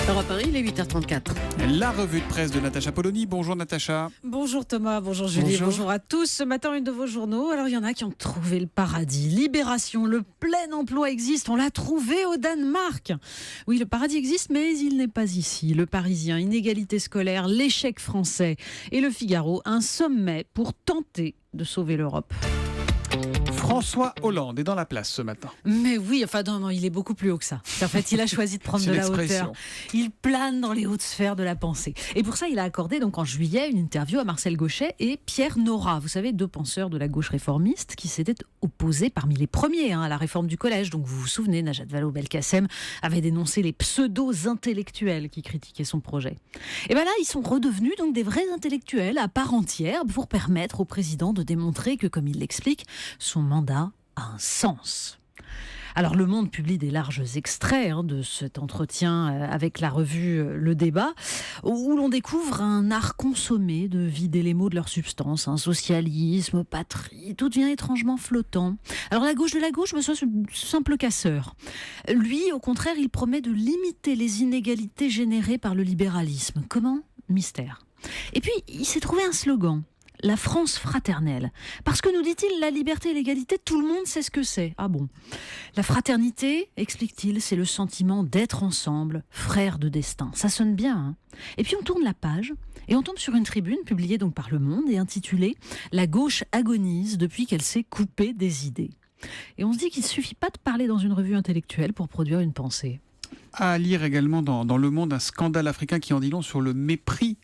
Europe 1, il est 8h34. La revue de presse de Natacha Polony. Bonjour Natacha. Bonjour Thomas, bonjour Julie, bonjour à tous. Ce matin, une de vos journaux. Alors, il y en a qui ont trouvé le paradis. Libération, le plein emploi existe. On l'a trouvé au Danemark. Oui, le paradis existe, mais il n'est pas ici. Le Parisien, inégalité scolaire, l'échec français. Et le Figaro, un sommet pour tenter de sauver l'Europe. François Hollande est dans la place ce matin. Mais oui, enfin non, il est beaucoup plus haut que ça. En fait, il a choisi de prendre de la hauteur. Il plane dans les hautes sphères de la pensée. Et pour ça, il a accordé donc en juillet une interview à Marcel Gauchet et Pierre Nora. Vous savez, deux penseurs de la gauche réformiste qui s'étaient opposés parmi les premiers à la réforme du collège. Donc vous vous souvenez, Najat Vallaud-Belkacem avait dénoncé les pseudo-intellectuels qui critiquaient son projet. Et bien là, ils sont redevenus donc des vrais intellectuels à part entière pour permettre au président de démontrer que, comme il l'explique, son mandat a un sens. Alors Le Monde publie des larges extraits de cet entretien avec la revue Le Débat, où l'on découvre un art consommé de vider les mots de leur substance, socialisme, patrie, tout devient étrangement flottant. Alors la gauche de la gauche, c'est un simple casseur. Lui, au contraire, il promet de limiter les inégalités générées par le libéralisme. Comment ? Mystère. Et puis, il s'est trouvé un slogan. La France fraternelle. Parce que, nous dit-il, la liberté et l'égalité, tout le monde sait ce que c'est. Ah bon ? La fraternité, explique-t-il, c'est le sentiment d'être ensemble, frères de destin. Ça sonne bien, hein ? Et puis on tourne la page et on tombe sur une tribune publiée donc par Le Monde et intitulée « La gauche agonise depuis qu'elle s'est coupée des idées ». Et on se dit qu'il ne suffit pas de parler dans une revue intellectuelle pour produire une pensée. À lire également dans Le Monde un scandale africain qui en dit long sur le mépris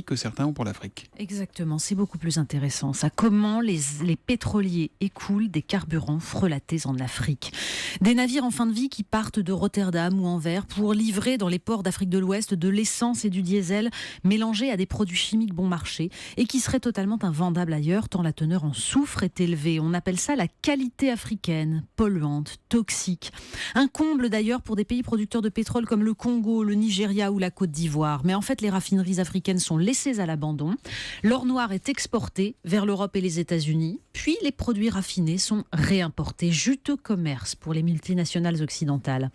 que certains ont pour l'Afrique. Exactement, c'est beaucoup plus intéressant. Ça, comment les pétroliers écoulent des carburants frelatés en Afrique. Des navires en fin de vie qui partent de Rotterdam ou Anvers pour livrer dans les ports d'Afrique de l'Ouest de l'essence et du diesel mélangés à des produits chimiques bon marché et qui seraient totalement invendables ailleurs tant la teneur en soufre est élevée. On appelle ça la qualité africaine, polluante, toxique. Un comble d'ailleurs pour des pays producteurs de pétrole comme le Congo, le Nigeria ou la Côte d'Ivoire. Mais en fait, les raffineries africaines sont laissées à l'abandon. L'or noir est exporté vers l'Europe et les États-Unis. Puis les produits raffinés sont réimportés. Juteux commerce pour les multinationales occidentales.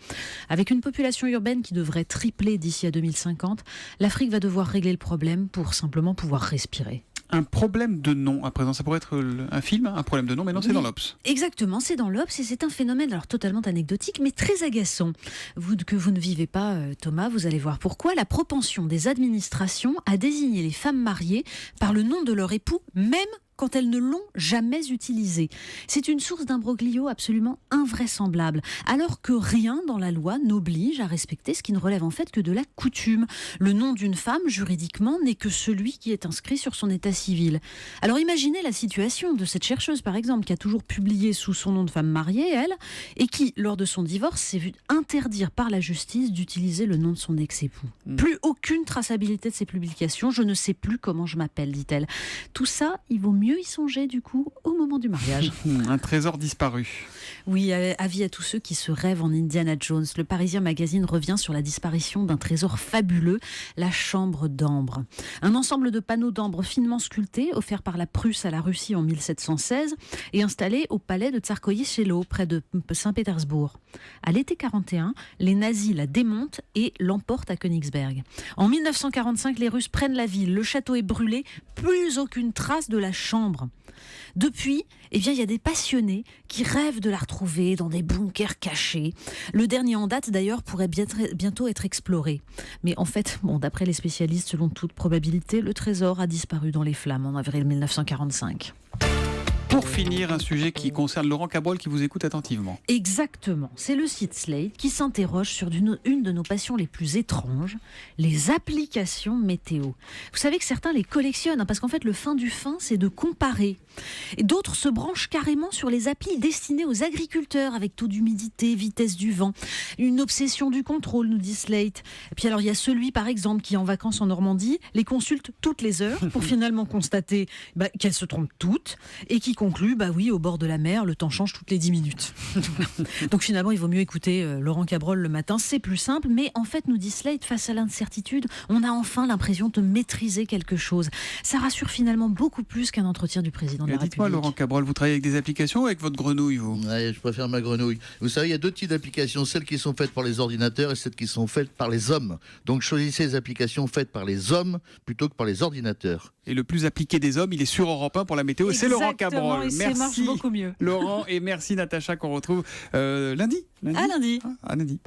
Avec une population urbaine qui devrait tripler d'ici à 2050, l'Afrique va devoir régler le problème pour simplement pouvoir respirer. Un problème de nom, à présent, ça pourrait être un film, un problème de nom, mais non, c'est dans l'Obs. Exactement, c'est dans l'Obs et c'est un phénomène alors totalement anecdotique, mais très agaçant. Que vous ne vivez pas, Thomas, vous allez voir pourquoi. La propension des administrations à désigner les femmes mariées par le nom de leur époux, même quand elles ne l'ont jamais utilisé. C'est une source d'imbroglio absolument invraisemblable, alors que rien dans la loi n'oblige à respecter ce qui ne relève en fait que de la coutume. Le nom d'une femme, juridiquement, n'est que celui qui est inscrit sur son état civil. Alors imaginez la situation de cette chercheuse, par exemple, qui a toujours publié sous son nom de femme mariée, elle, et qui, lors de son divorce, s'est vue interdire par la justice d'utiliser le nom de son ex-époux. Plus aucune traçabilité de ses publications, je ne sais plus comment je m'appelle, dit-elle. Tout ça, il vaut mieux y songer du coup au moment du mariage. Un trésor disparu. Oui, avis à tous ceux qui se rêvent en Indiana Jones. Le Parisien Magazine revient sur la disparition d'un trésor fabuleux, la chambre d'ambre. Un ensemble de panneaux d'ambre finement sculptés, offert par la Prusse à la Russie en 1716 et installé au palais de Tsarskoye Selo, près de Saint-Pétersbourg. À l'été 41, les nazis la démontent et l'emportent à Königsberg. En 1945, les Russes prennent la ville, le château est brûlé, plus aucune trace de la chambre. Depuis, il y a des passionnés qui rêvent de la retrouver dans des bunkers cachés. Le dernier en date, d'ailleurs, pourrait bientôt être exploré. Mais en fait, d'après les spécialistes, selon toute probabilité, le trésor a disparu dans les flammes en avril 1945. Pour finir, un sujet qui concerne Laurent Cabrol qui vous écoute attentivement. Exactement. C'est le site Slate qui s'interroge sur une de nos passions les plus étranges, les applications météo. Vous savez que certains les collectionnent, parce qu'en fait, le fin du fin, c'est de comparer. Et d'autres se branchent carrément sur les applis destinées aux agriculteurs, avec taux d'humidité, vitesse du vent. Une obsession du contrôle, nous dit Slate. Et puis alors, il y a celui, par exemple, qui, en vacances en Normandie, les consulte toutes les heures pour finalement constater qu'elles se trompent toutes et qui conclut conclut, bah oui, au bord de la mer, le temps change toutes les 10 minutes. Donc finalement, il vaut mieux écouter Laurent Cabrol le matin, c'est plus simple. Mais en fait, nous dit Slate, face à l'incertitude, on a enfin l'impression de maîtriser quelque chose. Ça rassure finalement beaucoup plus qu'un entretien du président de la République. Dites-moi, Laurent Cabrol, vous travaillez avec des applications ou avec votre grenouille, vous ? Ouais, je préfère ma grenouille. Vous savez, il y a deux types d'applications, celles qui sont faites par les ordinateurs et celles qui sont faites par les hommes. Donc choisissez les applications faites par les hommes plutôt que par les ordinateurs. Et le plus appliqué des hommes, il est sur Europe 1 pour la météo, c'est Laurent Cabrol. Et ça marche beaucoup mieux. Laurent, et merci Natacha qu'on retrouve lundi. À lundi. À lundi.